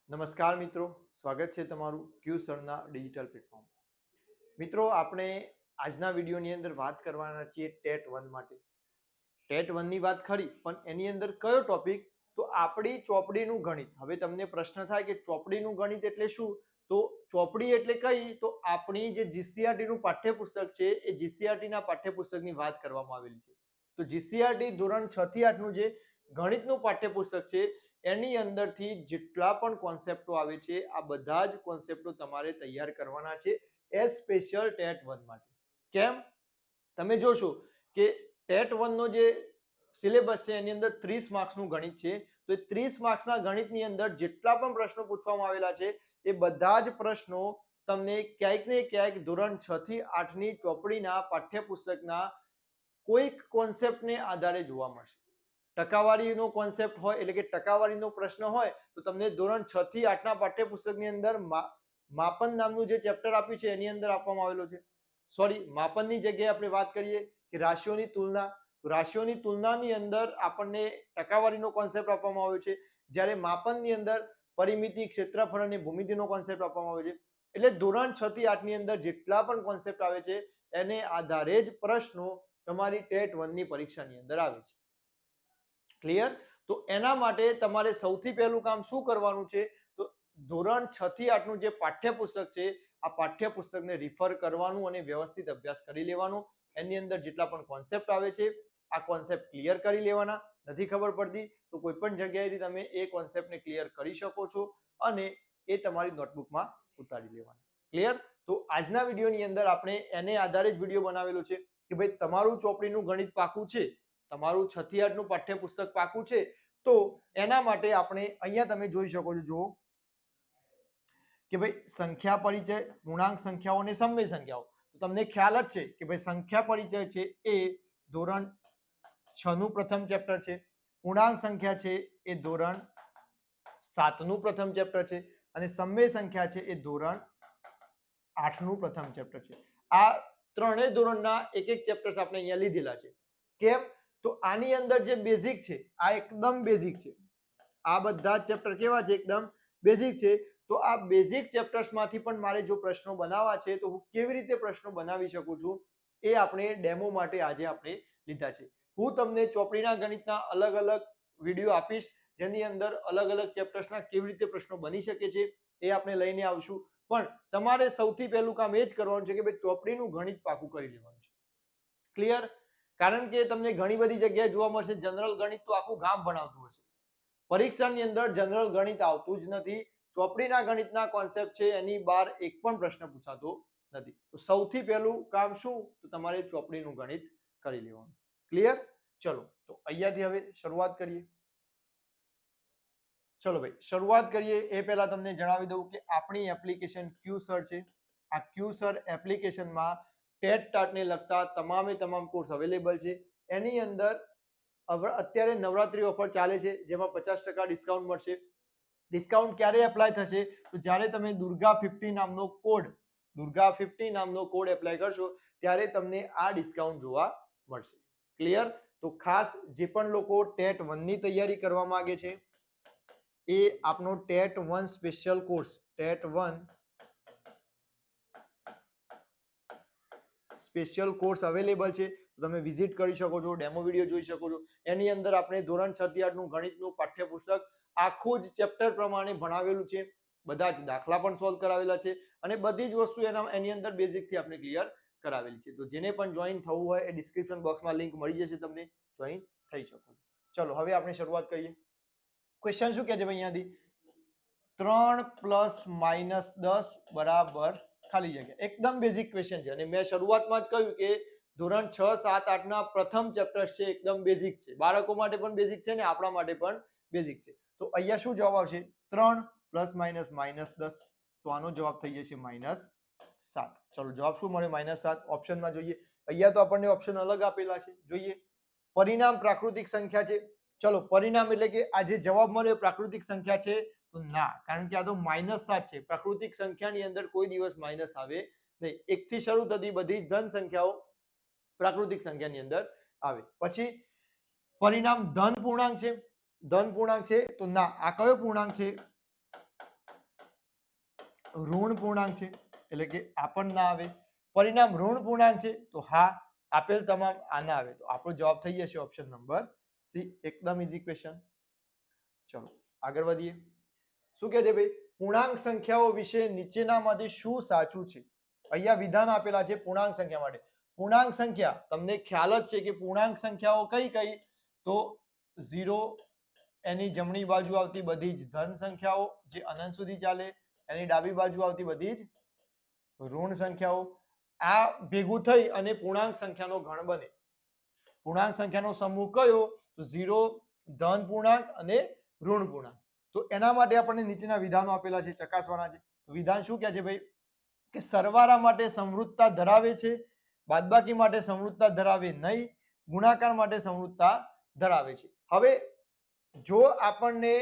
નમસ્કાર મિત્રો, સ્વાગત છે તમારું ક્યુ સરના ડિજિટલ પ્લેટફોર્મ. મિત્રો, આપણે આજના વિડીયોની અંદર વાત કરવાના છીએ ટેટ 1 માટે. ટેટ 1 ની વાત ખરી, પણ એની અંદર કયો ટોપિક? તો આપણી ચોપડીનું ગણિત. હવે તમને પ્રશ્ન થાય કે ચોપડીનું ગણિત એટલે શું? તો ચોપડી એટલે કઈ? તો આપણી જે જીસીઆરટી નું પાઠ્યપુસ્તક છે એ જીસીઆરટી ના પાઠ્યપુસ્તકની વાત કરવામાં આવેલી છે. તો જીસીઆરટી ધોરણ 6 થી 8 નું જે ગણિતનું પાઠ્યપુસ્તક છે એની અંદરથી જેટલા પણ કોન્સેપ્ટો આવે છે આ બધા જ કોન્સેપ્ટો તમારે તૈયાર કરવાના છે એઝ સ્પેશિયલ ટેટ 1 માટે. કેમ? તમે જોશો કે ટેટ 1 નો જે સિલેબસ છે એની અંદર 30 માર્ક્સનું ગણિત છે. તો એ 30 માર્ક્સના ગણિતની અંદર જેટલા પણ પ્રશ્નો પૂછવામાં આવેલા છે એ બધા જ પ્રશ્નો તમને ક્યાંક ને ક્યાંક ધોરણ 6 થી 8 ની ચોપડીના પાઠ્યપુસ્તકના કોઈક કોન્સેપ્ટને આધારે જોવા મળશે. ટકાવારીનો કોન્સેપ્ટ હોય એટલે કે ટકાવારીનો પ્રશ્ન હોય તો તમને ધોરણ 6 થી 8 ના પાઠ્યપુસ્તકની અંદર માપન નામનું જે ચેપ્ટર આપ્યું છે એની અંદર આપવામાં આવેલો છે. સોરી, માપનની જગ્યાએ આપણે વાત કરીએ કે રાશિઓની તુલના. તો રાશિઓની તુલનાની અંદર આપણને ટકાવારીનો કોન્સેપ્ટ આપવામાં આવ્યો છે, જ્યારે માપનની અંદર પરિમિતિ, ક્ષેત્રફળ અને ભૂમિતિનો કોન્સેપ્ટ આપવામાં આવ્યો છે. એટલે ધોરણ 6 થી 8 ની અંદર જેટલા પણ કોન્સેપ્ટ આવે છે એને આધારે જ પ્રશ્નો તમારી ટેટ 1 ની પરીક્ષાની અંદર આવે છે. ક્લિયર? તો એના માટે તમારે સૌથી પહેલું કામ શું કરવાનું છે? તો ધોરણ 6 થી 8 નું જે પાઠ્યપુસ્તક છે આ પાઠ્યપુસ્તકને રિફર કરવાનું અને વ્યવસ્થિત અભ્યાસ કરી લેવાનો. એની અંદર જેટલા પણ કોન્સેપ્ટ આવે છે આ કોન્સેપ્ટ ક્લિયર કરી લેવાના. નથી ખબર પડતી તો કોઈ પણ જગ્યાએથી તમે એ કોન્સેપ્ટને ક્લિયર કરી શકો છો અને એ તમારી નોટબુકમાં ઉતારી લેવાના. ક્લિયર? તો આજના વિડીયોની અંદર આપણે એને આધારે જ વિડીયો બનાવેલો છે કે ભાઈ તમારું ચોપડીનું ગણિત પાકું છે, તમારું 6 થી 8 નું પાઠ્યપુસ્તક પાકું છે. તો એના માટે આપણે અહીંયા તમે જોઈ શકો છો, જો કે ભાઈ સંખ્યા પરિચય, પૂર્ણાંક સંખ્યાઓ અને સમય સંખ્યાઓ. તો તમને ખ્યાલ જ છે કે ભાઈ સંખ્યા પરિચય છે એ ધોરણ 6 નું પ્રથમ ચેપ્ટર છે. પૂર્ણાંક સંખ્યા છે એ ધોરણ 7 નું પ્રથમ ચેપ્ટર છે અને સમય સંખ્યા છે એ ધોરણ 8 નું પ્રથમ ચેપ્ટર છે. આ ત્રણેય ધોરણના એક એક ચેપ્ટર્સ આપણે અહીંયા લીધેલા છે. કેમ? તો આની અંદર જે બેઝિક છે આ એકદમ બેઝિક છે. આ બધા ચેપ્ટર કેવા છે? એકદમ બેઝિક છે. તો આ બેઝિક ચેપ્ટર્સમાંથી પણ મારે જો પ્રશ્નો બનાવવા છે તો હું કેવી રીતે પ્રશ્નો બનાવી શકું છું એ આપણે ડેમો માટે આજે આપણે લીધા છે. હું તમને ચોપડીના ગણિતના અલગ અલગ વિડીયો આપીશ જેની અંદર અલગ અલગ ચેપ્ટર્સના કેવી રીતે પ્રશ્નો બની શકે છે એ આપણે લઈને આવશું. પણ તમારે સૌથી પહેલું કામ એ જ કરવાનું છે કે ભાઈ ચોપડીનું ગણિત પાકું કરી લેવાનું છે. ક્લિયર? કારણ કે તમને ઘણી બધી જગ્યાએ જોવા મળશે જનરલ ગણિત તો આખું ગામ ભણાવતું હશે. પરીક્ષાની અંદર જનરલ ગણિત આવતું જ નથી. ચોપડીના ગણિતના કોન્સેપ્ટ છે એની બહાર એક પણ પ્રશ્ન પૂછાતો નથી. તો સૌથી પહેલું કામ શું? તો તમારે ચોપડીનું ગણિત કરી લેવાનું. ક્લિયર? ચલો, તો અહીંયાથી હવે શરૂઆત કરીએ. ચલો ભાઈ, શરૂઆત કરીએ એ પહેલા તમને જણાવી દઉં કે આપણી એપ્લિકેશન ક્યુસર છે. આ ક્યુસર એપ્લિકેશનમાં ટેટ ટાટને લગતા તમામે તમામ કોર્સ અવેલેબલ છે. એની અંદર અત્યારે નવરાત્રી ઓફર ચાલે છે જેમાં 50% ડિસ્કાઉન્ટ મળશે. ડિસ્કાઉન્ટ ક્યારે એપ્લાય થશે? તો જ્યારે તમે દુર્ગા50 નામનો કોડ એપ્લાય કરશો ત્યારે તમને આ ડિસ્કાઉન્ટ જોવા મળશે. ક્લિયર? તો ખાસ જે પણ લોકો ટેટ 1 ની તૈયારી કરવા માંગે છે એ આપનો TET 1 special course, TET 1 special course available છે. તમે વિઝિટ કરી શકો છો, ડેમો વિડીયો જોઈ શકો છો. એની અંદર આપણે ધોરણ 6 થી 8 નું ગણિતનું પાઠ્યપુસ્તક આખું જ ચેપ્ટર પ્રમાણે ભણાવેલું છે. બધા જ દાખલા પણ સોલ્વ કરાવેલા છે અને બધી જ વસ્તુ એની અંદર બેઝિકથી આપણે ક્લિયર કરાવેલી છે. તો જેને પણ જોઈન થવું હોય એ ડિસ્ક્રિપ્શન બોક્સમાં લિંક મળી જશે, તમને જોઈન થઈ શકો છો. ચલો હવે આપણે શરૂઆત કરીએ. ક્વેશ્ચન શું કહે છે ભાઈ અહીંયાથી? 3 + -10 બરાબર ખાલી જગ્યા. એકદમ બેઝિક ક્વેશ્ચન છે અને મેં શરૂઆતમાં જ કહ્યું કે ધોરણ 6, 7, 8 ના પ્રથમ ચેપ્ટર છે, એકદમ બેઝિક છે. બાળકો માટે પણ બેઝિક છે ને આપણા માટે પણ બેઝિક છે. તો અહીંયા શું જવાબ આવશે? 3 ± -10. તો આનો જવાબ થઈ જશે -7. ચલો, જવાબ શું મળે? -7. ઓપ્શનમાં જોઈએ. અહીંયા તો આપણને ઓપ્શન અલગ આપેલા છે. જોઈએ. પરિણામ પ્રાકૃતિક સંખ્યા છે. ચલો, પરિણામ એટલે કે આ જે જવાબ મળ્યો પ્રાકૃતિક સંખ્યા છે? તો ના, કારણ કે આ તો -7 છે. પ્રાકૃતિક સંખ્યાની અંદર કોઈ દિવસ માઇનસ આવે નહીં. 1 થી શરૂ થતી બધી ધન સંખ્યાઓ પ્રાકૃતિક સંખ્યાની અંદર આવે. પછી પરિણામ ધન પૂર્ણાંક છે. ધન પૂર્ણાંક છે? તો ના. આ કયો પૂર્ણાંક છે? ઋણ પૂર્ણાંક છે એટલે કે આ પણ ના આવે. પરિણામ ઋણ પૂર્ણાંક છે તો હા, આપેલ તમામ આ ના આવે. તો આપણો જવાબ થઈ જશે ઓપ્શન નંબર સી, એકદમ ઈઝી ક્વેશ્ચન. ચલો આગળ વધીએ. શું કહે છે ભાઈ, પૂર્ણાંક સંખ્યાઓ વિશે નીચેનામાંથી શું સાચું છે? અહીંયા વિધાન આપેલા છે પૂર્ણાંક સંખ્યા માટે. પૂર્ણાંક સંખ્યા તમને ખ્યાલ જ છે કે પૂર્ણાંક સંખ્યાઓ કઈ કઈ, તો 0 એની જમણી બાજુ આવતી બધી જ ધન સંખ્યાઓ જે અનંત સુધી ચાલે, એની ડાબી બાજુ આવતી બધી જ ઋણ સંખ્યાઓ. આ ભેગું થઈ અને પૂર્ણાંક સંખ્યાનો ગણ બને. પૂર્ણાંક સંખ્યાનો સમૂહ કયો? તો 0, ધન પૂર્ણાંક અને ઋણ પૂર્ણાંક. તો એના માટે આપણને નીચેના વિધાનો આપેલા છે, ચકાસવાના છે. વિધાન શું કહે છે ભાઈ, કે સરવાળા માટે સમૃદ્ધતા ધરાવે છે, બાદબાકી માટે સમૃદ્ધતા ધરાવે નહીં, ગુણાકાર માટે સમૃદ્ધતા ધરાવે છે. હવે જો આપણને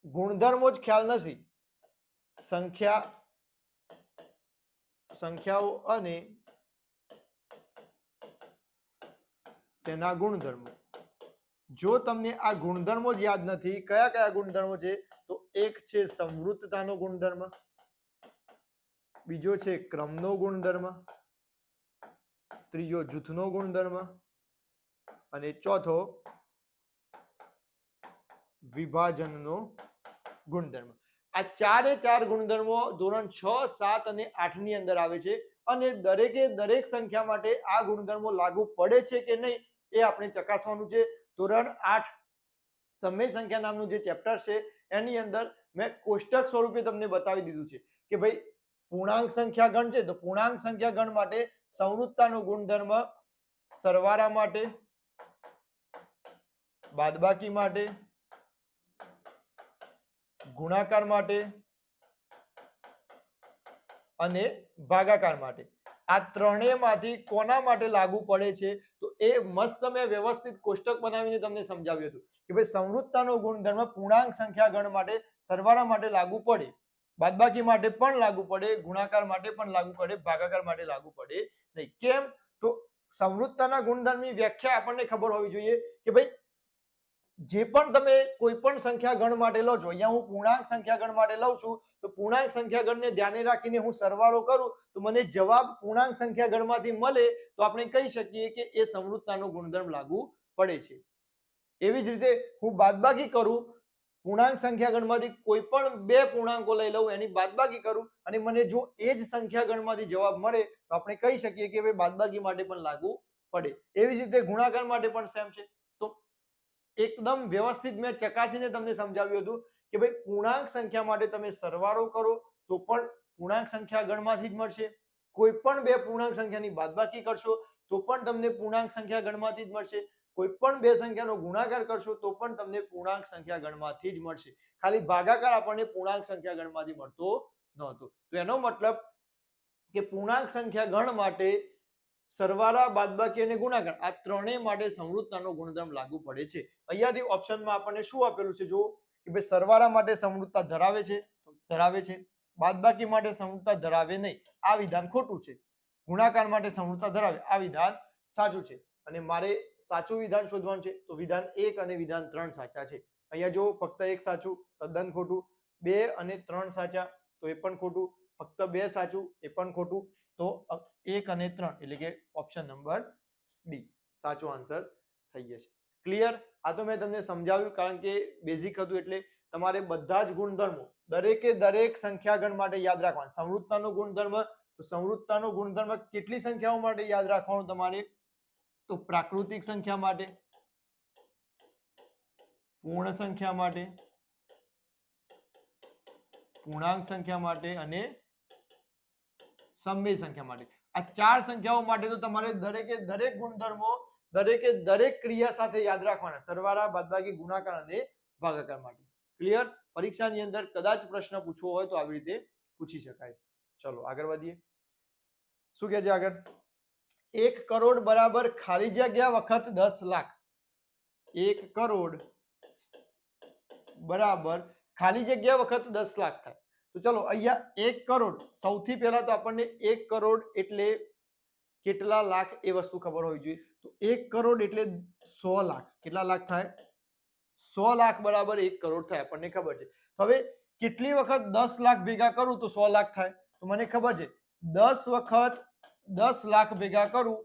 ગુણધર્મો જ ખ્યાલ નથી, સંખ્યાઓ અને તેના ગુણધર્મો, જો તમને આ ગુણધર્મો જ યાદ નથી, કયા કયા ગુણધર્મો છે? તો એક છે સમૃદ્ધતાનો ગુણધર્મ, બીજો છે ક્રમનો ગુણધર્મ, ત્રીજો જૂથનો ગુણધર્મ અને ચોથો વિભાજનનો ગુણધર્મ. આ ચારે ચાર ગુણધર્મો ધોરણ 6, 7 અને 8 ની અંદર આવે છે અને દરેકે દરેક સંખ્યા માટે આ ગુણધર્મો લાગુ પડે છે કે નહીં એ આપણે ચકાસવાનું છે. ધોરણ 8 સમય સંખ્યા નામનું જે ચેપ્ટર છે એની અંદર મેં કોષ્ટક સ્વરૂપે તમને બતાવી દીધું છે કે ભાઈ પૂર્ણાંક સંખ્યા ગણ છે તો પૂર્ણાંક સંખ્યા ગણ માટે સમૃદ્ધતાનો ગુણધર્મ સરવાળા માટે, બાદબાકી માટે, ગુણાકાર માટે અને ભાગાકાર માટે. આ ત્રણેયમાંથી કોના માટે લાગુ પડે છે? તો એ મસ્ત મેં વ્યવસ્થિત કોષ્ટક બનાવીને તમને સમજાવ્યું હતું કે ભાઈ સમૃદ્ધતાનો ગુણધર્મ પૂર્ણાંક સંખ્યા ગણ માટે સરવાળા માટે લાગુ પડે, બાદબાકી માટે પણ લાગુ પડે, ગુણાકાર માટે પણ લાગુ પડે, ભાગાકાર માટે લાગુ પડે નહીં. કેમ? તો સમૃદ્ધતાના ગુણધર્મની વ્યાખ્યા આપણને ખબર હોવી જોઈએ કે ભાઈ જે પણ તમે કોઈ પણ સંખ્યા ગણ માટે લો છો, અહીંયા હું પૂર્ણાંક સંખ્યા ગણ માટે લઉં છું તો પૂર્ણાંક સંખ્યા ગણને ધ્યાને રાખીને હું સરવાળો કરું તો મને જવાબ પૂર્ણાંક સંખ્યા ગણમાંથી મળે તો આપણે કહી શકીએ કે એ સમૃદ્ધતાનો ગુણધર્મ લાગુ પડે છે. એવી જ રીતે હું બાદબાકી કરું, પૂર્ણાંક સંખ્યા ગણમાંથી કોઈ પણ બે પૂર્ણાંકો લઈ લઉં, એની બાદબાકી કરું અને મને જો એ જ સંખ્યા ગણમાંથી જવાબ મળે તો આપણે કહી શકીએ કે ભાઈ બાદબાકી માટે પણ લાગુ પડે. એવી જ રીતે ગુણાકાર માટે પણ સેમ છે. તો એકદમ વ્યવસ્થિત મેં ચકાસીને તમને સમજાવ્યું હતું કે ભાઈ પૂર્ણાંક સંખ્યા માટે તમે સરવાળો કરો તો પણ પૂર્ણાંક સંખ્યા ગણમાંથી જ મળશે, કોઈ પણ બે પૂર્ણાંક સંખ્યાની બાદબાકી કરશો તો પણ તમને પૂર્ણાંક સંખ્યા ગણમાંથી જ મળશે, કોઈ પણ બે સંખ્યાનો ગુણાકાર કરશો તો પણ તમને પૂર્ણાંક સંખ્યા ગણમાંથી જ મળશે. ખાલી ભાગાકાર આપણને પૂર્ણાંક સંખ્યા ગણમાંથી મળતો નહોતો. તો એનો મતલબ કે પૂર્ણાંક સંખ્યા ગણ માટે સરવાળા, બાદબાકી અને ગુણાકાર આ ત્રણેય માટે સમૃદ્ધતાનો ગુણધર્મ લાગુ પડે છે. અહીંયાથી ઓપ્શનમાં આપણને શું આપેલું છે જો કે ભાઈ સરવાળા માટે સમૃદ્ધતા ધરાવે છે તો ધરાવે છે, બાદબાકી માટે સમૃદ્ધતા ધરાવે નહીં, આ વિધાન ખોટું છે, ગુણાકાર માટે સમૃદ્ધતા ધરાવે આ વિધાન સાચું છે. અને મારે સાચું વિધાન શોધવાનું છે તો વિધાન 1 અને વિધાન 3 સાચા છે. અહીંયા જો ફક્ત 1 સાચું તદ્દન ખોટું, 2 અને 3 સાચા તો એ પણ ખોટું, ફક્ત 2 સાચું એ પણ ખોટું. તો 1 અને 3 એટલે કે ઓપ્શન નંબર ડી સાચો આન્સર થઈ જશે. ક્લિયર? આ તો મેં તમને સમજાવ્યું કારણ કે બેઝિક હતું એટલે તમારે બધા જ ગુણધર્મો દરેકે દરેક સંખ્યા ગણ માટે યાદ રાખવાનું. સમૃદ્ધતાનો ગુણધર્મ તો સમૃદ્ધતાનો ગુણધર્મ કેટલી સંખ્યાઓ માટે યાદ રાખવાનું તમારે? તો પ્રાકૃતિક સંખ્યા માટે, પૂર્ણ સંખ્યા માટે, પૂર્ણાંક સંખ્યા માટે અને સમય સંખ્યા માટે. આ ચાર સંખ્યાઓ માટે તો તમારે દરેકે દરેક ગુણધર્મો દરેકે દરેક ક્રિયા સાથે યાદ રાખવાના, સરવાળા, બાદબાકી, ગુણાકાર અને ભાગાકાર માટે. ક્લિયર? પરીક્ષાની અંદર કદાચ પ્રશ્ન પૂછવો હોય તો આવી રીતે પૂછી શકાય છે. ચલો આગળ વધીએ. શું કહે છે આગળ? 1 કરોડ બરાબર ખાલી જગ્યા વખત 10 લાખ. 1 કરોડ બરાબર ખાલી જગ્યા વખત 10 લાખ થાય. તો ચલો અહીંયા 1 કરોડ, સૌથી પહેલા તો આપણને 1 કરોડ એટલે કેટલા લાખ એ વસ્તુ ખબર હોવી જોઈએ. તો 1 કરોડ એટલે 100 લાખ. કેટલા લાખ થાય? 100 લાખ બરાબર 1 કરોડ થાય આપણને ખબર છે. હવે કેટલી વખત 10 લાખ ભેગા કરું તો 100 લાખ થાય? તો મને ખબર છે 10 વખત 10 લાખ ભેગા કરું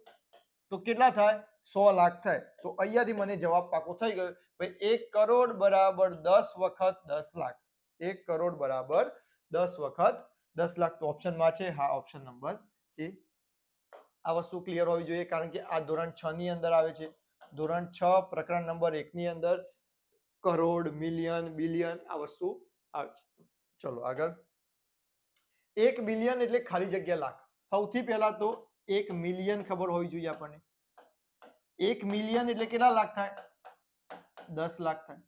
તો કેટલા થાય? 100 લાખ થાય. તો અહીંયાથી મને જવાબ પાકો થઈ ગયો. ભાઈ 1 કરોડ બરાબર 10 વખત 10 લાખ. 1 કરોડ બરાબર 10 વખત 10 લાખ. તો ઓપ્શનમાં છે હા, ઓપ્શન નંબર એ. આ વસ્તુ ક્લિયર હોવી જોઈએ, કારણ કે આ ધોરણ 6 ની અંદર આવે છે. ધોરણ 6 પ્રકરણ નંબર 1 ની અંદર કરોડ, મિલિયન, બિલિયન આ વસ્તુ આવે છે. ચલો આગળ. 1 બિલિયન એટલે ખાલી જગ્યા લાખ. સૌથી પહેલા તો 1 મિલિયન ખબર હોવી જોઈએ આપણને. 1 મિલિયન એટલે કેટલા લાખ થાય? 10 લાખ થાય.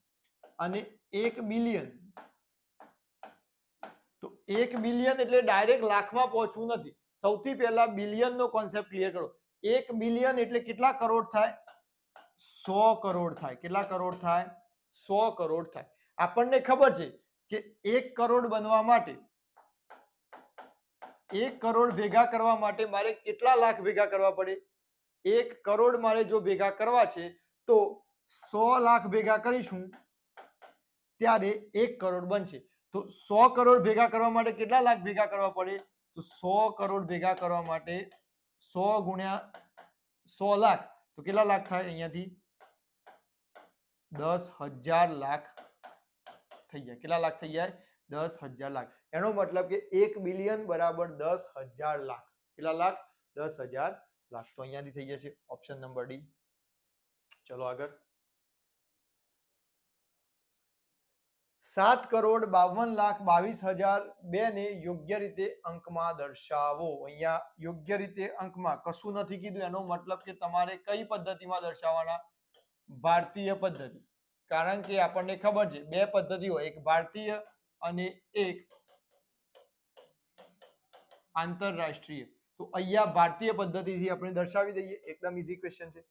અને 1 બિલિયન, તો 1 બિલિયન એટલે ડાયરેક્ટ લાખમાં પહોંચવું નથી. સૌથી પહેલા બિલિયન નો કોન્સેપ્ટ ક્લિયર કરો. 1 બિલિયન એટલે કેટલા કરોડ થાય? 100 કરોડ થાય. કેટલા કરોડ થાય? 100 કરોડ થાય. આપણને ખબર છે કે 1 કરોડ બનવા માટે, 1 કરોડ ભેગા કરવા માટે મારે કેટલા લાખ ભેગા કરવા પડે? 1 કરોડ મારે જો ભેગા કરવા છે તો 100 લાખ ભેગા કરીશું ત્યારે 1 કરોડ બનશે. તો 100 કરોડ ભેગા કરવા માટે કેટલા લાખ ભેગા કરવા પડે? તો 100 કરોડ ભેગા કરવા માટે 100 ગુણ્યા 100 લાખ તો કેટલા લાખ થાય? અહીંયાથી 10,000 લાખ થઈ જાય. કેટલા લાખ થઈ જાય? 10,000 લાખ. એનો મતલબ કે 1 બિલિયન બરાબર 10,000 લાખ. કેટલા લાખ? 10,000 લાખ. તો અહીંયાથી થઈ જશે ઓપ્શન નંબર ડી. ચલો આગળ. 7,52,22,002 ને યોગ્ય રીતે અંકમાં દર્શાવો. અહીંયા યોગ્ય રીતે અંકમાં કશું નથી કીધું. એનો મતલબ કે તમારે કઈ પદ્ધતિમાં દર્શાવવાના? ભારતીય પદ્ધતિ. કારણ કે આપણને ખબર છે બે પદ્ધતિ હોય, એક ભારતીય અને એક આંતરરાષ્ટ્રીય. તો અહીંયા ભારતીય પદ્ધતિથી આપણે દર્શાવી દઈએ. એકદમ ઈઝી ક્વેશ્ચન છે.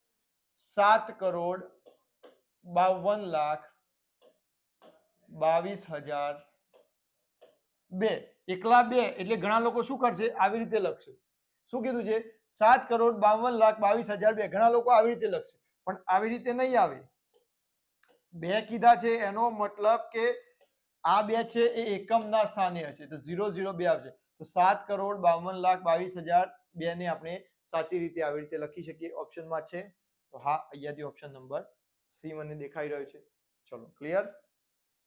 7,52,22,002. એકલા બે એટલે ઘણા લોકો શું કરશે? આવી રીતે લખશે. શું કીધું છે? 7,52,22,002. ઘણા લોકો આવી રીતે લખશે, પણ આવી રીતે નહીં આવે. બે કીધા છે એનો મતલબ કે આ બે છે એ એકમના સ્થાને હશે, તો 002 આવશે. તો 7,52,22,002 ને આપણે સાચી રીતે આવી રીતે લખી શકીએ. ઓપ્શનમાં છે તો હા, અહીંયાથી ઓપ્શન નંબર સી મને દેખાઈ રહ્યો છે. ચલો ક્લિયર.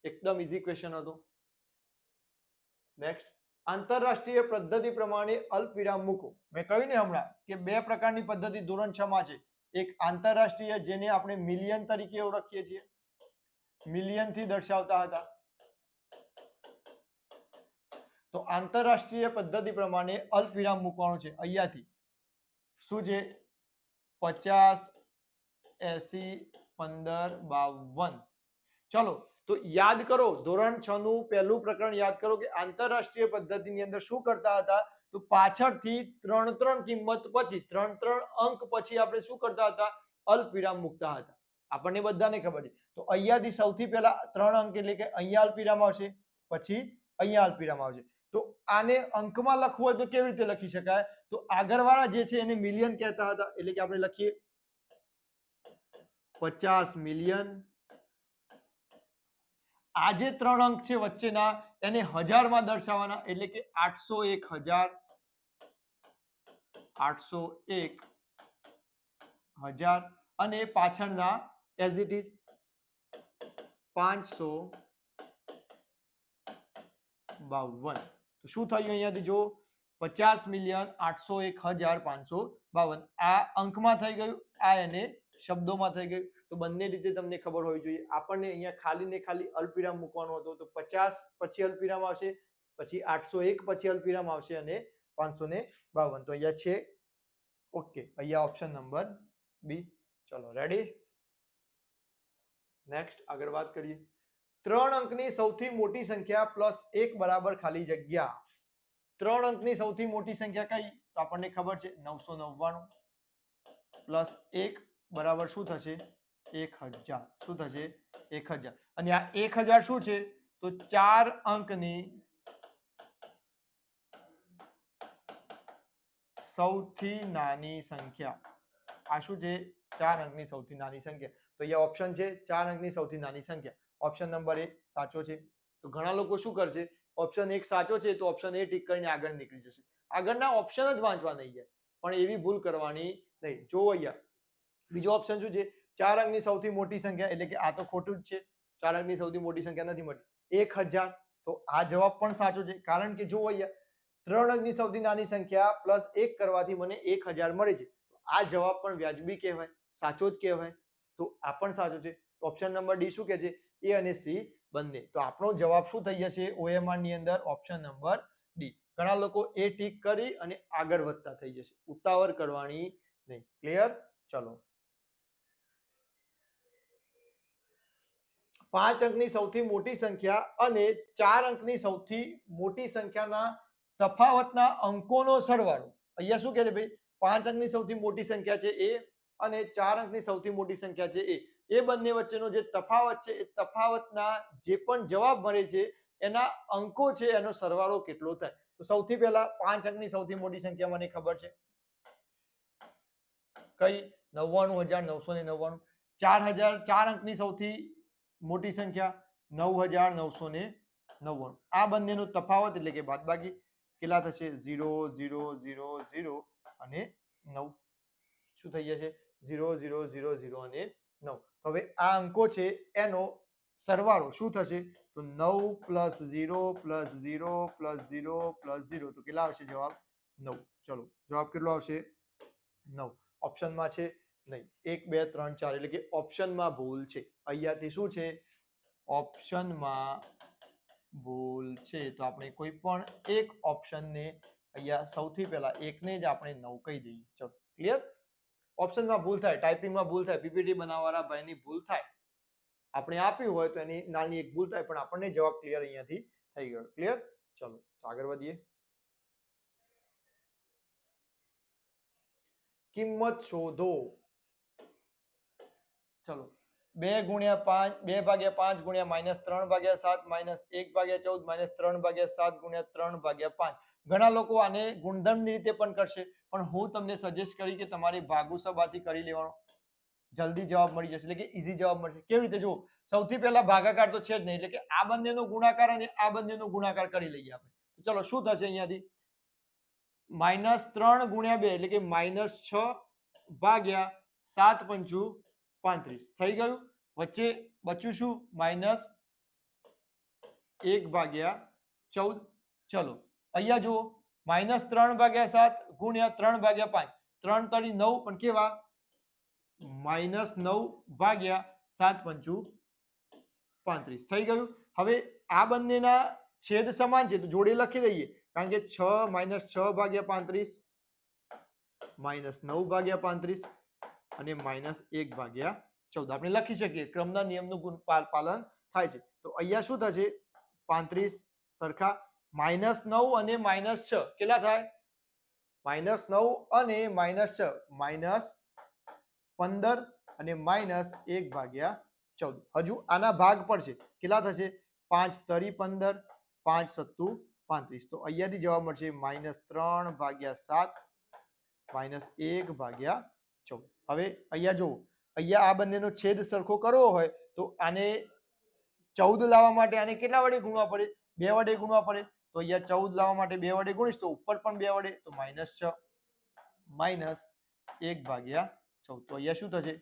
એકદમ ઈઝી ક્વેશ્ચન હતું. નેક્સ્ટ. આંતરરાષ્ટ્રીય પદ્ધતિ પ્રમાણે અલ્પવિરામ મૂકો. મેં કહ્યું ને હમણાં કે બે પ્રકારની પદ્ધતિ ધોરણ 6 માં છે. એક આંતરરાષ્ટ્રીય, જેને આપણે મિલિયન તરીકે ઓળખીએ છીએ, મિલિયન થી દર્શાવતા હતા. તો આંતરરાષ્ટ્રીય પદ્ધતિ પ્રમાણે અલ્પવિરામ મૂકવાનું છે. અહીંયાથી શું છે? 50, 80, 15, 52. ચલો તો યાદ કરો, ધોરણ 6 નું પહેલું પ્રકરણ યાદ કરો કે આંતરરાષ્ટ્રીય પદ્ધતિની અંદર શું કરતા હતા? તો પાછળથી 3 કિંમત પછી 3 અંક પછી આપણે શું કરતા હતા? અલ્પવિરામ મૂકતા હતા. આપણને બધાને ખબર છે. તો અહીંયાથી સૌથી પહેલા 3 અંક એટલે કે અહીંયા અલ્પવિરામ આવશે, પછી અહીંયા અલ્પવિરામ આવશે. તો આને અંકમાં લખવું હોય તો કેવી રીતે લખી શકાય? તો આગળવાળા જે છે એને મિલિયન કહેતા હતા, એટલે કે આપણે લખીએ 50 મિલિયન. આ જે 3 અંક છે વચ્ચેના એને હજારમાં દર્શાવવાના, એટલે કે 801,000, 801,000 અને પાછળના એઝ ઇટ ઇઝ 552. તો શું થયું અહીંયાથી જો? 50,801,552. આ અંકમાં થઈ ગયું, આ એને શબ્દોમાં થઈ ગયું. તો બંને રીતે તમને ખબર હોવી જોઈએ. આપણને અહીંયા ખાલી ને ખાલી અલ્પવિરામ મૂકવાનો હતો, તો 50 પછી અલ્પવિરામ આવશે, પછી 801 પછી અલ્પવિરામ આવશે અને 552. તો અહીંયા છે. ઓકે, અહીંયા ઓપ્શન નંબર બી. ચલો રેડી. નેક્સ્ટ આગળ વાત કરીએ. 3 અંકની સૌથી મોટી સંખ્યા પ્લસ 1 બરાબર ખાલી જગ્યા. 3 અંકની સૌથી મોટી સંખ્યા કઈ? તો આપણને ખબર છે 999 પ્લસ 1 બરાબર શું થશે? 1000. શું થશે? 1000. અને આ 1000 શું છે? તો 4 અંકની સૌથી નાની સંખ્યા. આ શું છે? 4 અંકની સૌથી નાની સંખ્યા. તો અહીંયા ઓપ્શન છે 4 અંકની સૌથી નાની સંખ્યા. ઓપ્શન નંબર 1 સાચો છે. તો તો ઘણા લોકો શું કરશે, ઓપ્શન 1 સાચો છે તો ઓપ્શન એ ટીક કરીને આગળ નીકળી જશે, આગળના ઓપ્શન જ વાંચવા નહીં જાય. પણ એવી ભૂલ કરવાની નહીં. જો અહીંયા બીજો ઓપ્શન શું છે, 4 અંકની સૌથી મોટી સંખ્યા, એટલે કે આ તો ખોટું જ છે, 4 અંકની સૌથી મોટી સંખ્યા નથી મળતી. 1000, તો આ જવાબ પણ સાચો છે, કારણ કે જો અહીંયા 3 અંકની સૌથી નાની સંખ્યા પ્લસ 1 કરવાથી મને 1000 મળે છે. તો આ જવાબ પણ વ્યાજબી કહેવાય, સાચો જ કહેવાય. તો આ પણ સાચો છે. ઓપ્શન નંબર ડી શું કહે છે, એ અને સી બંને. તો આપણો જવાબ શું થઈ જશે OMR ની અંદર, ઓપ્શન નંબર ડી. ઘણા લોકો એ ટીક કરી અને આગળ વધતા થઈ જશે, ઉતાવળ કરવાની નહીં. ક્લિયર? ચલો, 5 અંકની સૌથી મોટી સંખ્યા અને 4 અંકની સૌથી મોટી સંખ્યાના તફાવતના અંકોનો સરવાળો. અહીંયા શું કહે છે ભાઈ, 5 અંકની સૌથી મોટી સંખ્યા છે એ અને 4 અંકની સૌથી મોટી સંખ્યા છે એ બંને વચ્ચેનો જે તફાવત છે, એ તફાવતના જે પણ જવાબ મળે છે એના અંકો છે એનો સરવાળો કેટલો થાય. તો સૌથી પહેલા 5 અંકની સૌથી મોટી સંખ્યા મને ખબર છે કઈ, 99999. 4000, 4 અંકની સૌથી મોટી સંખ્યા 9999. આ બંનેનો તફાવત એટલે કે બાદબાકી કેટલા થશે, 0 0 0 0 અને 9. શું થઈ જશે, 0 0 0 0 અને 9. હવે આ અંકો છે એનો સરવાળો શું થશે, તો 9 પ્લસ 0 પ્લસ 0 પ્લસ 0 પ્લસ 0, તો કેટલા આવશે જવાબ, 9. ચલો, જવાબ કેટલો આવશે, 9. ઓપ્શનમાં છે નહીં, 1 2 3 4, એટલે કે ઓપ્શનમાં ભૂલ છે. અહીંયાથી શું છે, ઓપ્શનમાં ભૂલ છે. તો આપણે કોઈ પણ એક ઓપ્શનને અહીંયા સૌથી પહેલા એકને જ આપણે 9 કહી દઈએ. ચલો, ક્લિયર? ઓપ્શનમાં ભૂલ થાય, ટાઈપિંગમાં ભૂલ થાય, પીપીટી બનાવવાળા ભાઈની ભૂલ થાય, આપણે આપ્યું હોય તો એની નાની એક ભૂલ થાય, પણ આપણને જવાબ ક્લિયર અહીંયાથી થઈ ગયો. ક્લિયર? ચલો, તો આગળ વધીએ. કિંમત શોધો. ચલો, 2 ગુણ્યા 5, 2 ભાગ્યા 5 ગુણ્યા -3 ભાગ્યા 7 -1 ભાગ્યા 14 -3 ભાગ્યા 7 ગુણ્યા 3 ભાગ્યા 5. ઘણા લોકો આને ગુણધર્મની રીતે પણ કરશે, પણ હું તમને સજેસ્ટ કરી કે તમારે ભાગુસબાથી કરી લેવાનો, જલ્દી જવાબ મળી જશે, એટલે કે ઈઝી જવાબ મળશે. કેવી રીતે, જુઓ, સૌથી પહેલા ભાગાકાર તો છે જ નહીં, એટલે કે આ બંનેનો ગુણાકાર અને આ બંનેનો ગુણાકાર કરી લઈએ આપણે. તો ચલો, શું થશે અહીંયાથી, -3 ગુણ્યા 2, એટલે કે -6 ભાગ્યા 7 પંચું 35 થઈ ગયું. વચ્ચે બચ્યું શું, -1 ભાગ્યા 14. ચલો, અહીંયા જુઓ, -3 ભાગ્યા 7 ગુણ્યા 3 ભાગ્યા 5, 3 તરી 9, પણ કેવા, -9 ભાગ્યા 7 પંચું 35 થઈ ગયું. હવે આ બંનેના છેદ સમાન છે તો જોડે લખી દઈએ, કારણ કે 6 ભાગ્યા 35 -9 ભાગ્યા 35 અને -1 ભાગ્યા 14 આપણે લખી શકીએ, ક્રમના નિયમનું પાલન થાય છે. તો અહીંયા શું થશે, 35 સરખા -9 અને -6 કેટલા થાય, -9 અને -6 -15 અને -1 ભાગ્યા 14. હજુ આના ભાગ પડશે, કેટલા થશે, 5 તરી 15, 5 સત્તુ 35. તો અહીંયાથી જવાબ મળશે -3 ભાગ્યા 7 -1 ભાગ્યા 14. હવે અહીંયા જુઓ, અહીંયા આ બંનેનો છેદ સરખો કરવો હોય તો આને 14 લાવવા માટે આને કેટલા વડે ગુણવા પડે, 2 વડે ગુણવા પડે. તો અહીંયા 14 લાવવા માટે 2 વડે ગુણીશ તો ઉપર પણ 2 વડે, તો -6 -1 ભાગ્યા 14. તો અહીંયા શું થશે,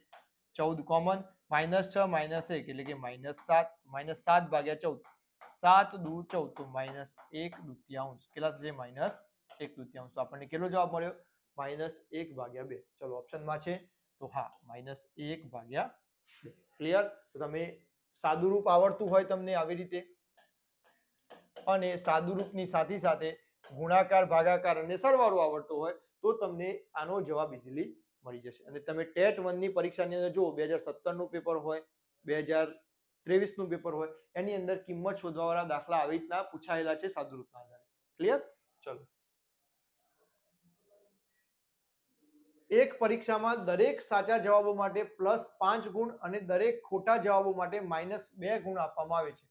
14 કોમન, -6 -1 એટલે કે -7, -7 ભાગ્યા 14, 7 દુ 14, તો -1/2. કેટલા થશે, -1/2. તો આપણને કેટલો જવાબ મળ્યો, -1/2. ચલો, ઓપ્શનમાં છે તો હા, -1/2. ક્લિયર? તો તમે સાદુરૂપ આવડતું હોય તમને આવી રીતે, અને સાદુરૂપની સાથે સાથે ગુણાકાર, ભાગાકાર અને સરવાળો આવડતો હોય તો તમને આનો જવાબ ઇઝીલી મળી જશે. અને તમે ટેટ 1 ની પરીક્ષાની અંદર જુઓ, 2017 નું પેપર હોય, 2023 નું પેપર હોય, એની અંદર કિંમત શોધવાવાળા દાખલા આવી રીતના પૂછાયેલા છે સાદુરૂપના આધારે. ક્લિયર? ચલો, એક પરીક્ષામાં દરેક સાચા જવાબો માટે +5 ગુણ અને દરેક ખોટા જવાબો માટે -2 ગુણ આપવામાં આવે છે.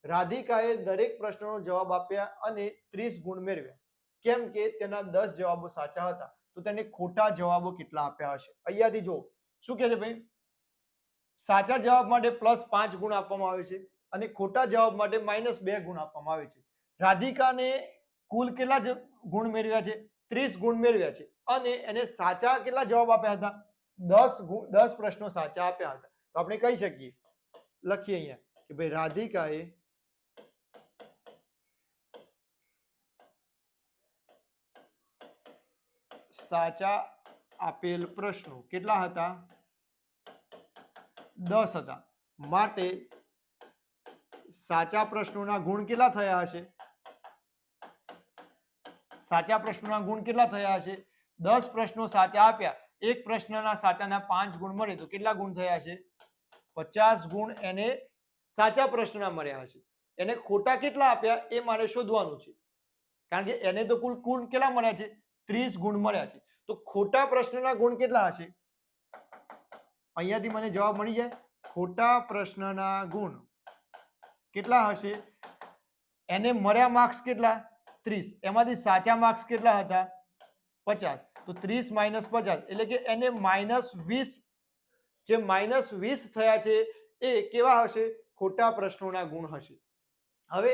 રાધિકાએ દરેક પ્રશ્નનો જવાબ આપ્યા અને 30 ગુણ મેળવ્યા, કેમ કે તેના 10 જવાબો સાચા હતા. તો તેને ખોટા જવાબો કેટલા આપ્યા હશે. અહીંયાથી જો શું કહે છે ભાઈ, સાચા જવાબ માટે +5 ગુણ આપવામાં આવે છે અને ખોટા જવાબ માટે -2 ગુણ આપવામાં આવે છે. રાધિકાને કુલ કેટલા ગુણ મેળવ્યા છે? 30 ગુણ મેળવ્યા છે અને એને સાચા કેટલા જવાબ આપ્યા હતા? 10 પ્રશ્નો સાચા આપ્યા હતા. તો આપણે કહી શકીએ, લખીએ અહીંયા કે ભાઈ રાધિકાએ સાચા આપેલ પ્રશ્નો કેટલા હતા? 10 હતા. માટે સાચા પ્રશ્નોના ગુણ કેટલા થયા હશે? સાચા પ્રશ્નોના ગુણ કેટલા થયા હશે? 10 પ્રશ્નો સાચા આપ્યા, એક પ્રશ્નના સાચાના 5 ગુણ મળે તો કેટલા ગુણ થયા હશે? 50 ગુણ એને સાચા પ્રશ્નના મળ્યા હશે. એને ખોટા કેટલા આપ્યા એ મારે શોધવાનું છે, કારણ કે એને તો કુલ ગુણ કેટલા મળ્યા છે? 30 ગુણ મળ્યા છે. તો ખોટા પ્રશ્નના ગુણ કેટલા હશે? અહીંયાથી મને જવાબ મળી જાય. ખોટા પ્રશ્નના ગુણ કેટલા હશે? એને મળ્યા માર્ક્સ કેટલા? 30. એમાંથી સાચા માર્ક્સ કેટલા હતા? 50. તો 30 - 50 એટલે કે એને -20, જે -20 થયા છે એ કેવા હશે? ખોટા પ્રશ્નોના ગુણ હશે. હવે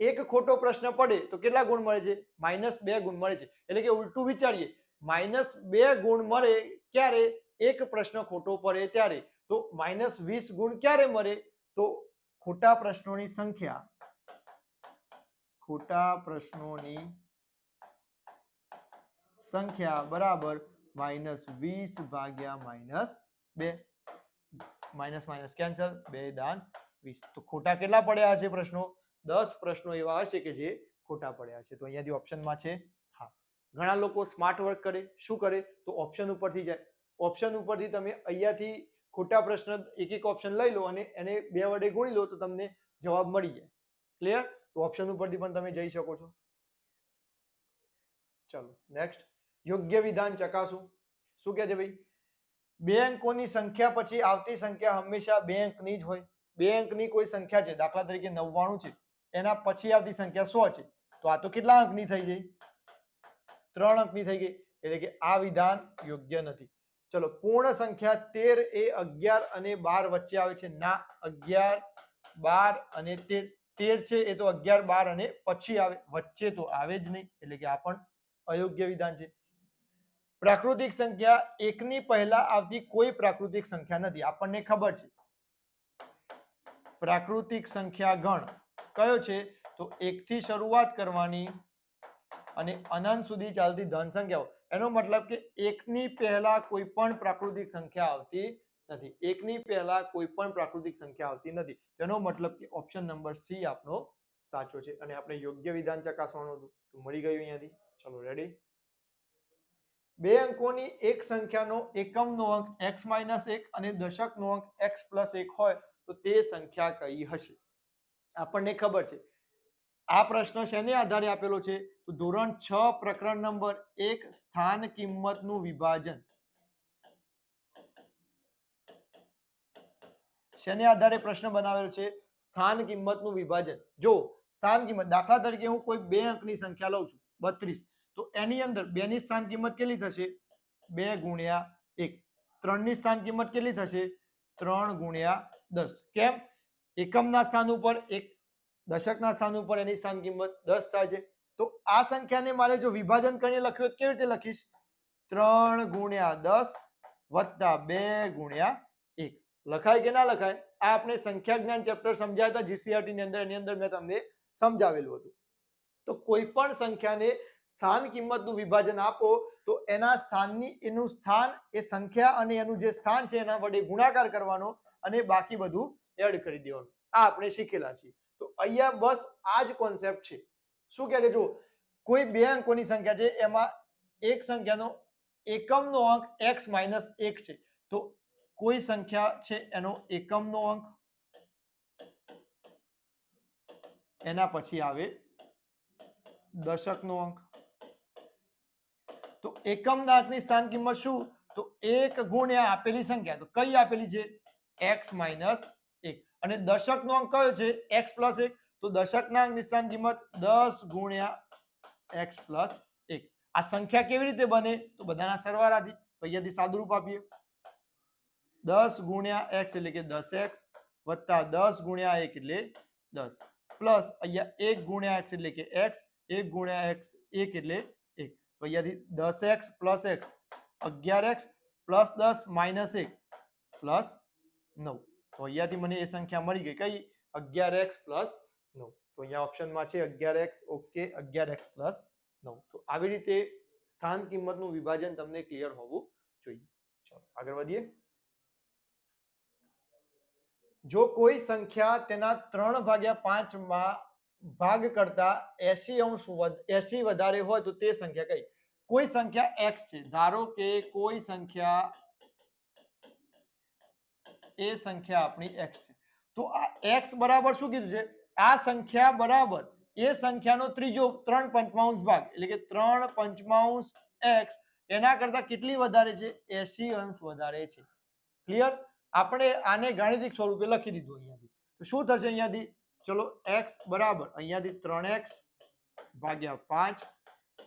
એક ખોટો પ્રશ્ન પડે તો કેટલા ગુણ મળે છે? -2 ગુણ મળે છે. એટલે કે ઉલટું વિચારીએ, -2 ગુણ મળે ક્યારે? એક પ્રશ્ન ખોટો પડે ત્યારે. તો -20 ગુણ ક્યારે મળે? તો ખોટા પ્રશ્નોની સંખ્યા, ખોટા પ્રશ્નોની સંખ્યા બરાબર -20 ભાગ્યા -2. માઇનસ માઇનસ કેન્સલ, 2 દાન 20. તો ખોટા કેટલા પડ્યા હશે પ્રશ્નો? 10 પ્રશ્નો એવા હશે કે જે ખોટા પડ્યા હશે. તો અહીંયાથી ઓપ્શનમાં છે હા. ઘણા લોકો સ્માર્ટ વર્ક કરે, શું કરે? તો ઓપ્શન ઉપરથી જાય. ઓપ્શન ઉપરથી તમે અહીંયાથી ખોટા પ્રશ્ન એક ઓપ્શન લઈ લો અને એને 2 વડે ગુણી લો તો તમને જવાબ મળી જાય. ક્લિયર? તો ઓપ્શન ઉપરથી પણ તમે જઈ શકો છો. ચલો નેક્સ્ટ, યોગ્ય વિધાન ચકાસો. શું કહે છે ભાઈ? 2 અંકોની સંખ્યા પછી આવતી સંખ્યા હંમેશા 2 અંકની જ હોય. 2 અંકની કોઈ સંખ્યા છે, દાખલા તરીકે 99 છે, એના પછી આવતી સંખ્યા 100 છે, તો આ તો કેટલા અંકની થઈ ગઈ? 3 અંકની થઈ ગઈ. એટલે કે આ વિધાન યોગ્ય નથી. ચલો, પૂર્ણ સંખ્યા 13 એ 11 અને 12 વચ્ચે આવે છે? ના, 11, 12 અને 13. 13 છે એ તો 11, 12 અને પછી આવે, વચ્ચે તો આવે જ નહીં. એટલે કે આ પણ અયોગ્ય વિધાન છે. પ્રાકૃતિક સંખ્યા 1 ની પહેલા આવતી કોઈ પ્રાકૃતિક સંખ્યા નથી, આપણને ખબર છે. પ્રાકૃતિક સંખ્યા ગણ કયો છે? તો 1 થી શરૂઆત કરવાની અને અનંત સુધી ચાલતી ધન સંખ્યાઓ. એનો મતલબ કે 1 ની પહેલા કોઈ પણ પ્રાકૃતિક સંખ્યા આવતી નથી. 1 ની પહેલા કોઈ પણ પ્રાકૃતિક સંખ્યા આવતી નથી. તેનો મતલબ કે ઓપ્શન નંબર સી આપનો સાચો છે. અને આપણે યોગ્ય વિધાન ચકાસવાનું હતું તો મળી ગયું અહીંયાથી. ચલો રેડી. 2 અંકોની એક સંખ્યાનો એકમનો અંક x-1 અને દશકનો અંક x+1 હોય તો તે સંખ્યા કઈ હશે? આપણને ખબર છે. આ પ્રશ્ન શેને આધારે આપેલો છે? તો ધોરણ 6 પ્રકરણ નંબર 1 સ્થાન કિંમતનું વિભાજન. શેને આધારે પ્રશ્ન બનાવેલો છે? સ્થાન કિંમતનું વિભાજન. જો સ્થાન કિંમત, દાખલા તરીકે હું કોઈ 2 અંકની સંખ્યા લઉં છું 32, તો એની અંદર 2 ની સ્થાન કિંમત કેટલી થશે? 2 ગુણ્યા 1. 3 ની સ્થાન કિંમત કેટલી થશે? 3 ગુણ્યા 10. કેમ? એકમના સ્થાન ઉપર 1, દશકના સ્થાન ઉપર એની સ્થાન કિંમત 10 થાય છે. તો આ સંખ્યાને મારે જો વિભાજન કરીને લખ્યું તો કેવી રીતે લખીશ? 3 ગુણ્યા 10 વત્તા 2 ગુણ્યા 1. લખાય કે ના લખાય? આ આપણે સંખ્યા જ્ઞાન ચેપ્ટર સમજ્યા હતા જીસીઆરટી ની અંદર, એની અંદર મેં તમને સમજાવેલું હતું. તો કોઈ પણ સંખ્યાને સ્થાન કિંમતનું વિભાજન આપો તો એના સ્થાનની, એનું સ્થાન, એ સંખ્યા અને એનું જે સ્થાન છે એના વડે ગુણાકાર કરવાનો અને બાકી બધું એડ કરી દેવાનું. આ આપણે શીખેલા છીએ. તો અહીંયા બસ આ જ કોન્સેપ્ટ છે. શું કહે છે? જો કોઈ 2 અંકોની સંખ્યા છે, એમાં એક સંખ્યાનો એકમનો અંક x-1 છે, તો કોઈ સંખ્યા છે એનો એકમનો અંક, એના પછી આવે દશકનો અંક. તો એકમના અંકની સ્થાન કિંમત શું? તો 1 ગુણ્યા આપેલી સંખ્યા. તો કઈ આપેલી છે? x-1. અને દશકનો અંક કયો છે? x+1. તો દશકના અંકની સ્થાન કિંમત 10 ગુણ્યા x+1. આ સંખ્યા કેવી રીતે બને? તો બધાના સરવાળાથી. તો અહીંયાથી સાદુરૂપ આપીએ. 10 ગુણ્યા x એટલે કે 10x વત્તા 10 ગુણ્યા 1 એટલે 10 પ્લસ અહીંયા 1 ગુણ્યા x એટલે કે x 1 ગુણ્યા x 1 એટલે 1 તો અહીંયાથી 10x plus x 11x plus 10 minus 1 plus 9 તો અહીંયાથી મને એ સંખ્યા મળી ગઈ કઈ 11x પ્લસ 9 તો અહીંયા ઓપ્શનમાં છે 11x ઓકે 11x પ્લસ 9 તો આવી રીતે સ્થાન કિંમતનું વિભાજન તમને ક્લિયર હોવું જોઈએ ચલો આગળ વધીએ જો કોઈ સંખ્યા તેના 3/5 માં ભાગ કરતા 80 વધારે હોય તો તે સંખ્યા કઈ કોઈ સંખ્યા x છે ધારો કે કોઈ સંખ્યા એ સંખ્યા આપણી x છે તો આ x બરાબર શું કીધું છે આ સંખ્યા બરાબર એ સંખ્યાનો ત્રીજો 3/5 ભાગ એટલે કે 3/5 x એના કરતા કેટલી વધારે છે 80 વધારે છે ક્લિયર આપણે આને ગાણિતિક સ્વરૂપે લખી દીધું અહીંયાથી તો શું થશે અહીંયાથી ચલો x બરાબર અહીંયાથી 3x ભાગ્યા 5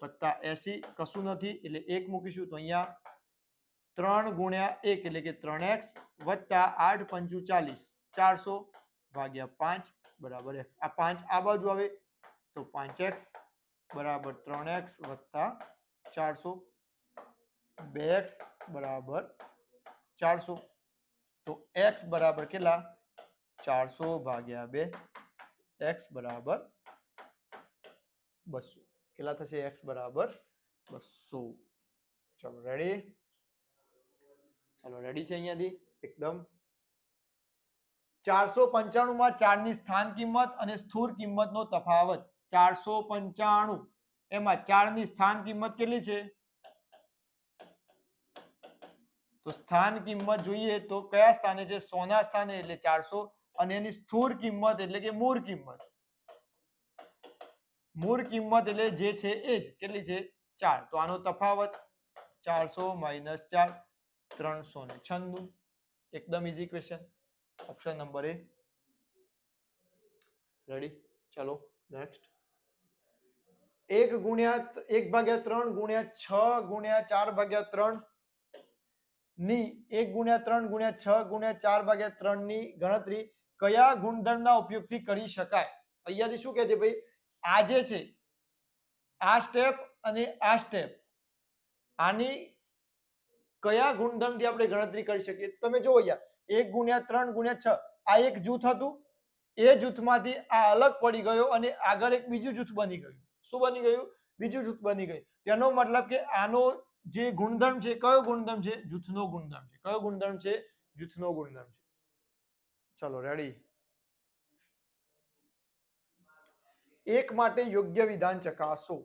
વત્તા 80 કશું નથી એટલે 1 મૂકીશું તો અહીંયા 3 ગુણ્યા 1 એટલે કે 3x વત્તા 8 પંચુ 40 400 ભાગ્યા 5 બરાબર x આ 5 આ બાજુ આવે તો 5x બરાબર 3x વત્તા 400 2x બરાબર 400 તો x બરાબર કેટલા 400 ભાગ્યા 2 x બરાબર 200 કેટલા થશે x બરાબર 200 ચલો રેડી છે અહીંયાથી એકદમ 495 માં 4 ની સ્થાન કિંમત અને સ્થૂળ કિંમતનો તફાવત 495 એમાં 4 ની સ્થાન કિંમત કેટલી છે તો સ્થાન કિંમત જોઈએ તો કયા સ્થાને છે 100 ના સ્થાને એટલે 400 અને એની સ્થૂળ કિંમત એટલે કે મૂળ કિંમત એટલે જે છે એ જ કેટલી છે 4 તો આનો તફાવત 400 માઈનસ 4 396 એકદમ ઈઝી ક્વેશ્ચન ઓપ્શન નંબર એ રેડી ચલો નેક્સ્ટ 1 ગુણ્યા 1/3 ગુણ્યા 6 ગુણ્યા 4/3 ની 1 ગુણ્યા 3 ગુણ્યા 6 ગુણ્યા 4/3 ની ગણતરી કયા ગુણધર્મના ઉપયોગથી કરી શકાય અહીંયાથી શું કહે છે ભાઈ આ જે છે આ સ્ટેપ અને આ સ્ટેપ આની કયા ગુણધર્મથી આપણે ગણતરી કરી શકીએ તમે જુઓ અહીંયા 1 ગુણ્યા 3 ગુણ્યા 6 આ એક જૂથ હતું એ જૂથમાંથી આ અલગ પડી ગયો અને આગળ એક બીજું જૂથ બની ગયું શું બની ગયું બીજું જૂથ બની ગયું તેનો મતલબ કે આનો જે ગુણધર્મ છે કયો ગુણધર્મ છે જૂથનો ગુણધર્મ છે કયો ગુણધર્મ છે જૂથનો ગુણધર્મ છે ચલો રેડી એક માટે યોગ્ય વિધાન ચકાસો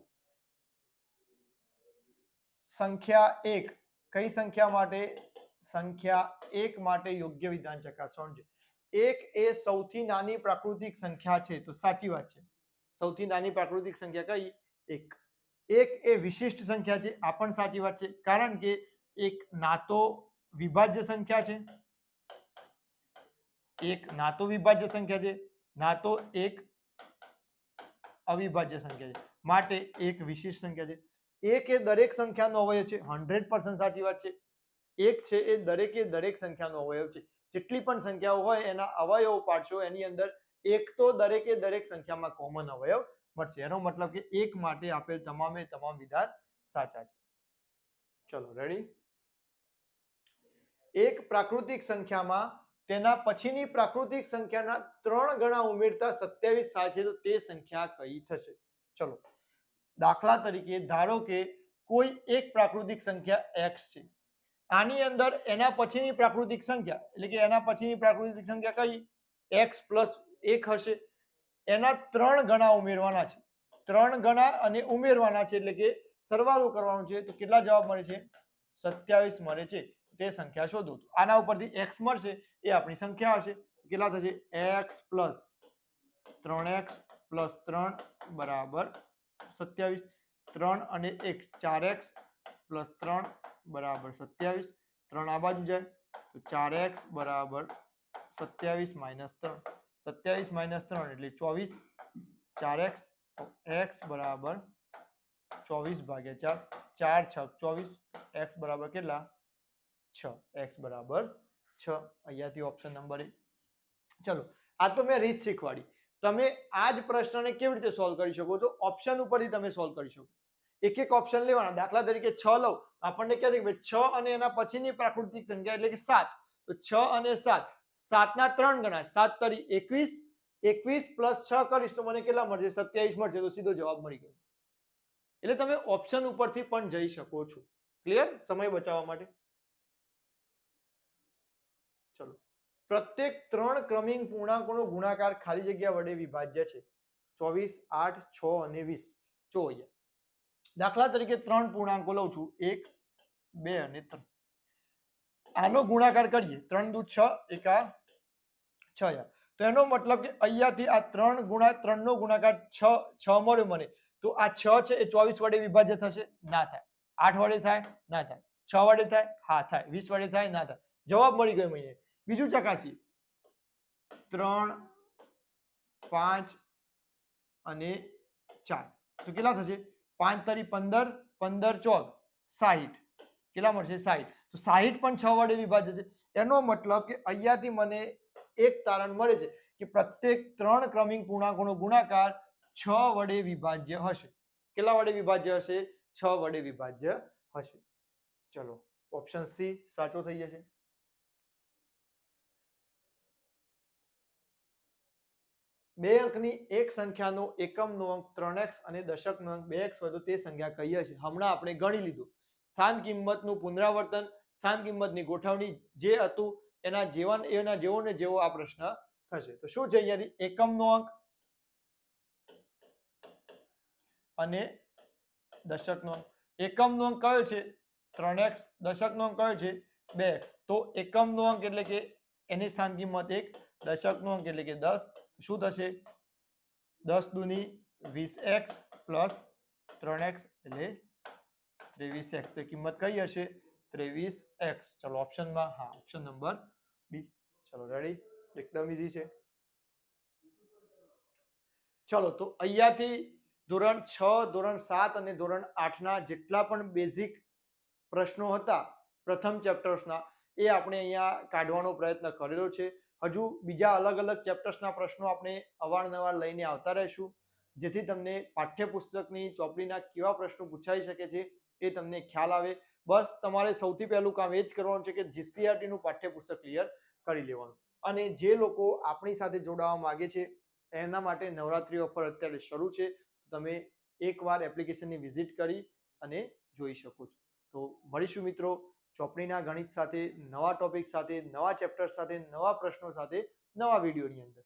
સંખ્યા 1 કઈ સંખ્યા માટે સંખ્યા 1 માટે યોગ્ય વિધાન ચકાસવાનું છે 1 એ સૌથી નાની પ્રાકૃતિક સંખ્યા છે તો સાચી વાત છે સૌથી નાની પ્રાકૃતિક સંખ્યા કઈ 1 1 એ વિશિષ્ટ સંખ્યા છે આ પણ સાચી વાત છે કારણ કે એક ના તો વિભાજ્ય સંખ્યા છે એક ના તો વિભાજ્ય સંખ્યા છે ના તો એક અવિભાજ્ય સંખ્યા છે માટે એક વિશિષ્ટ સંખ્યા છે એક એ દરેક સંખ્યાનો અવયવ છે 100% સાચી વાત છે એક છે એ દરેકે દરેક સંખ્યાનો અવયવ છે જેટલી પણ સંખ્યાઓ હોય એના અવયવો પાડશો એની અંદર એક તો દરેકે દરેક સંખ્યામાં કોમન અવયવ મળશે એનો મતલબ કે એક માટે આપેલ તમામે તમામ વિધાન સાચા છે ચલો રેડી એક પ્રાકૃતિક સંખ્યામાં તેના પછીની પ્રાકૃતિક સંખ્યાના 3 ગણા ઉમેરતા 27 થાય છે તો તે સંખ્યા કઈ થશે ચલો દાખલા તરીકે ધારો કે કોઈ એક પ્રાકૃતિક સંખ્યા x છે આની અંદર એના પછીની પ્રાકૃતિક સંખ્યા એટલે કે એના પછીની પ્રાકૃતિક સંખ્યા કઈ x + 1 હશે એના 3 ગણા ઉમેરવાના છે 3 ગણા અને ઉમેરવાના છે એટલે કે સરવાળો કરવાનો છે તો કેટલા જવાબ મળે છે 27 મળે છે તે સંખ્યા શોધો આના ઉપરથી x મળશે એ આપણી સંખ્યા હશે કેટલા થશે x + 3x + 3 બરાબર 27 3 અને 1 4x + 3 બરાબર 27 3 આ બાજુ જાય તો 4x બરાબર 27 - 3 27 - 3 એટલે 24 4x તો x બરાબર 24/4 4 6 24 x બરાબર કેટલા 6 x બરાબર 6 અહીંયાથી ઓપ્શન નંબર ચલો, આ તો મેં રીત શીખવાડી. તમે આ જ પ્રશ્નને કેવી રીતે સોલ્વ કરી શકો છો? ઓપ્શન ઉપરથી તમે સોલ્વ કરી શકો. એક એક ઓપ્શન લેવાના. દાખલા તરીકે 6 લઉં, આપણને કહે છે કે 6 અને એના પછીની પ્રાકૃતિક સંખ્યા એટલે કે 7. તો 6 અને 7, 7 ના 3 ગણા, 7 તરી 21, 21 પ્લસ 6 કરીશ તો મને કેટલા મળશે? 27 મળશે. તો સીધો જવાબ મળી ગયો. એટલે તમે ઓપ્શન ઉપરથી પણ જઈ શકો છો. ક્લિયર? સમય બચાવવા માટે. ચલો, પ્રત્યેક 3 ક્રમિક પૂર્ણાંકોનો ગુણાકાર ખાલી જગ્યા વડે વિભાજ્ય છે. 24, 8, 6 અને 20. જો અહીંયા દાખલા તરીકે 3 પૂર્ણાંકો લઉં છું, 1, 2 અને 3. આનો ગુણાકાર કરીએ, 3 દુ 6, એકા 6. તો એનો મતલબ કે અહીંયાથી આ 3 નો ગુણાકાર 6 મળ્યો મને. તો આ 6 છે એ 24 વડે વિભાજ્ય થશે? ના થાય. 8 વડે થાય? ના થાય. 6 વડે થાય? હા થાય. 20 વડે થાય? ના થાય. જવાબ મળી ગયો મને. બીજું ચકાસીએ. 3, 5 અને 4. તો કેટલા થશે? 5 તરી 15, 15 ચોક 60. કેટલા મળશે? 60. તો 60 પણ 6 વડે વિભાજ્ય છે. એનો મતલબ કે અહીંયાથી મને એક તારણ મળે છે કે પ્રત્યેક 3 ક્રમિક પૂર્ણાંકોનો ગુણાકાર 6 વડે વિભાજ્ય હશે. કેટલા વડે વિભાજ્ય હશે? 6 વડે વિભાજ્ય હશે. ચલો, ઓપ્શન સી સાચો થઈ જશે. બે અંકની એક સંખ્યાનો એકમનો અંક 3x અને દશકનો અંક 2x હોય તો તે સંખ્યા કઈ હશે? હમણાં આપણે ગણી લીધું. સ્થાન કિંમતનું પુનરાવર્તન, સ્થાન કિંમતની ગોઠવણી જે હતું એના જેવો ને જેવો આ પ્રશ્ન થશે. તો શું છે અહીંયાથી? એકમનો અંક અને દશકનો અંક. એકમનો અંક કયો છે? 3x. દશકનો અંક કયો છે? 2x. તો એકમનો અંક એટલે કે એની સ્થાન કિંમત 1, દશકનો અંક એટલે કે 10. શું થશે? 10 દુની 20x પ્લસ 3x એટલે 23x. તો કિંમત કઈ હશે? 23x. ચલો ઓપ્શનમાં, હા, ઓપ્શન નંબર બી. ચલો રેડી? એકદમ ઈઝી છે. ચલો, તો અહીંયાથી ધોરણ 6, ધોરણ 7 અને ધોરણ 8 ના જેટલા પણ બેઝિક પ્રશ્નો હતા પ્રથમ ચેપ્ટર્સના, એ આપણે અહીંયા કાઢવાનો પ્રયત્ન કરેલો છે. હજુ બીજા અલગ અલગ ચેપ્ટર્સના પ્રશ્નો આપણે અવારનવાર લઈને આવતા રહીશું, જેથી તમને પાઠ્યપુસ્તકની ચોપડીના કેવા પ્રશ્નો પૂછાઈ શકે છે એ તમને ખ્યાલ આવે. બસ તમારે સૌથી પહેલું કામ એ જ કરવાનું છે કે જીસીઆરટી નું પાઠ્યપુસ્તક ક્લિયર કરી લેવાનું. અને જે લોકો આપણી સાથે જોડાવા માંગે છે એના માટે નવરાત્રી ઓફર અત્યારે શરૂ છે. તમે એકવાર એપ્લિકેશનની વિઝિટ કરી અને જોઈ શકો છો. તો મળીશું મિત્રો ચોપડીના ગણિત સાથે, નવા ટોપિક સાથે, નવા ચેપ્ટર સાથે, નવા પ્રશ્નો સાથે, નવા વિડીયોની અંદર.